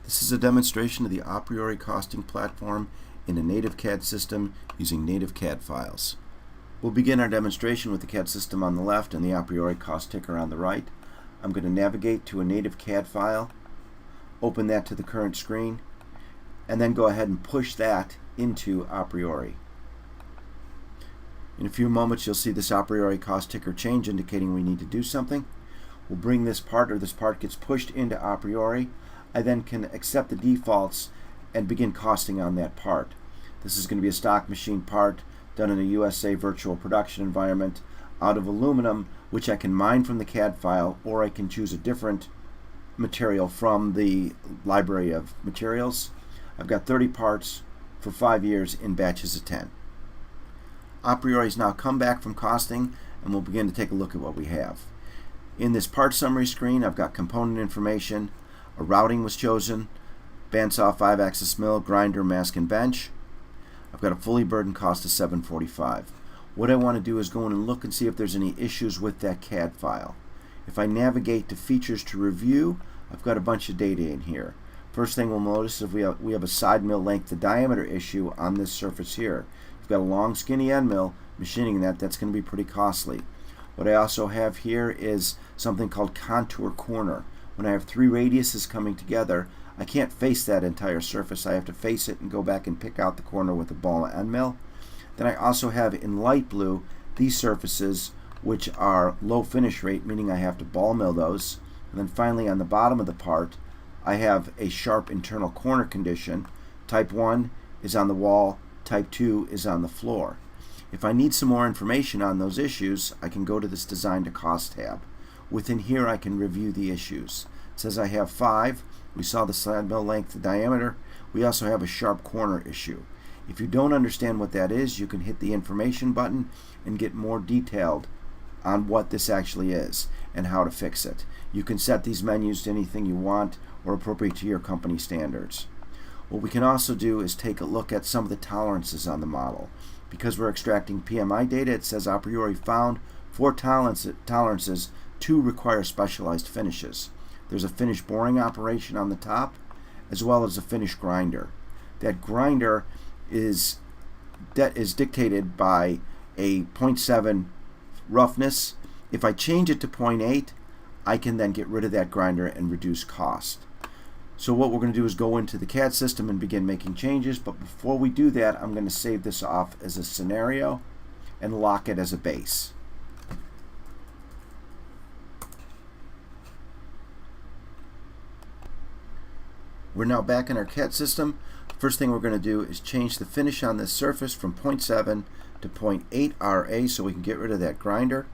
This is a demonstration of the aPriori costing platform in a native CAD system using native CAD files. We'll begin our demonstration with the CAD system on the left and the aPriori cost ticker on the right. I'm going to navigate to a native CAD file, open that to the current screen, and then go ahead and push that into aPriori. In a few moments you'll see this aPriori cost ticker change, indicating we need to do something. We'll bring this part, or this part gets pushed into aPriori. I then can accept the defaults and begin costing on that part. This is going to be a stock machine part done in a USA virtual production environment out of aluminum, which I can mine from the CAD file, or I can choose a different material from the library of materials. I've got 30 parts for 5 years in batches of 10. aPriori has now come back from costing, and we'll begin to take a look at what we have. In this part summary screen, I've got component information. A routing was chosen, bandsaw 5-axis mill, grinder, mask, and bench. I've got a fully burdened cost of $745. What I want to do is go in and look and see if there's any issues with that CAD file. If I navigate to features to review, I've got a bunch of data in here. First thing we'll notice is we have a side mill length to diameter issue on this surface here. We've got a long skinny end mill, machining that's going to be pretty costly. What I also have here is something called contour corner. When I have 3 radiuses coming together, I can't face that entire surface. I have to face it and go back and pick out the corner with a ball end mill. Then I also have in light blue these surfaces which are low finish rate, meaning I have to ball mill those. And then finally on the bottom of the part, I have a sharp internal corner condition. Type 1 is on the wall, type 2 is on the floor. If I need some more information on those issues, I can go to this Design to Cost tab. Within here I can review the issues. It says I have 5. We saw the side mill length, the diameter. We also have a sharp corner issue. If you don't understand what that is, you can hit the information button and get more detailed on what this actually is and how to fix it. You can set these menus to anything you want or appropriate to your company standards. What we can also do is take a look at some of the tolerances on the model. Because we're extracting PMI data, it says aPriori found 4 tolerances. 2 require specialized finishes. There's a finish boring operation on the top, as well as a finish grinder. That grinder is dictated by a 0.7 roughness. If I change it to 0.8, I can then get rid of that grinder and reduce cost. So what we're going to do is go into the CAD system and begin making changes, but before we do that, I'm going to save this off as a scenario and lock it as a base. We're now back in our CAD system. First thing we're going to do is change the finish on this surface from 0.7 to 0.8 RA so we can get rid of that grinder.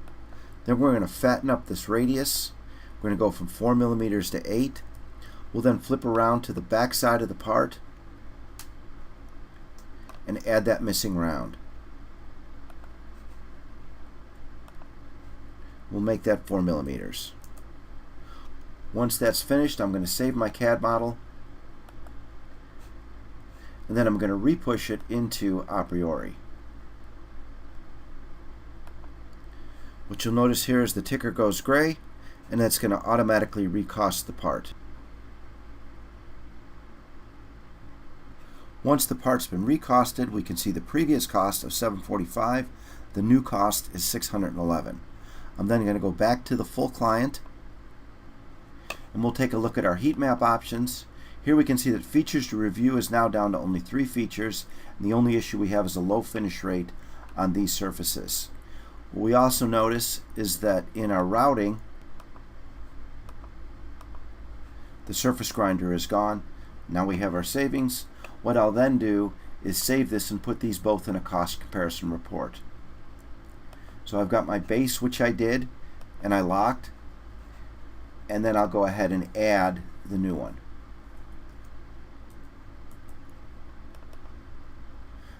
Then we're going to fatten up this radius. We're going to go from 4 millimeters to 8. We'll then flip around to the back side of the part and add that missing round. We'll make that 4 millimeters. Once that's finished, I'm going to save my CAD model, and then I'm going to repush it into aPriori. What you'll notice here is the ticker goes gray, and that's going to automatically recost the part. Once the part's been recosted, we can see the previous cost of $745. The new cost is $611. I'm then going to go back to the full client, and we'll take a look at our heat map options. Here we can see that features to review is now down to only 3 features, and the only issue we have is a low finish rate on these surfaces. What we also notice is that in our routing, the surface grinder is gone. Now we have our savings. What I'll then do is save this and put these both in a cost comparison report. So I've got my base, which I did, and I locked, and then I'll go ahead and add the new one.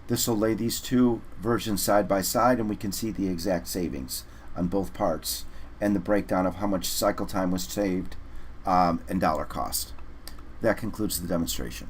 This will lay these 2 versions side by side, and we can see the exact savings on both parts and the breakdown of how much cycle time was saved and dollar cost. That concludes the demonstration.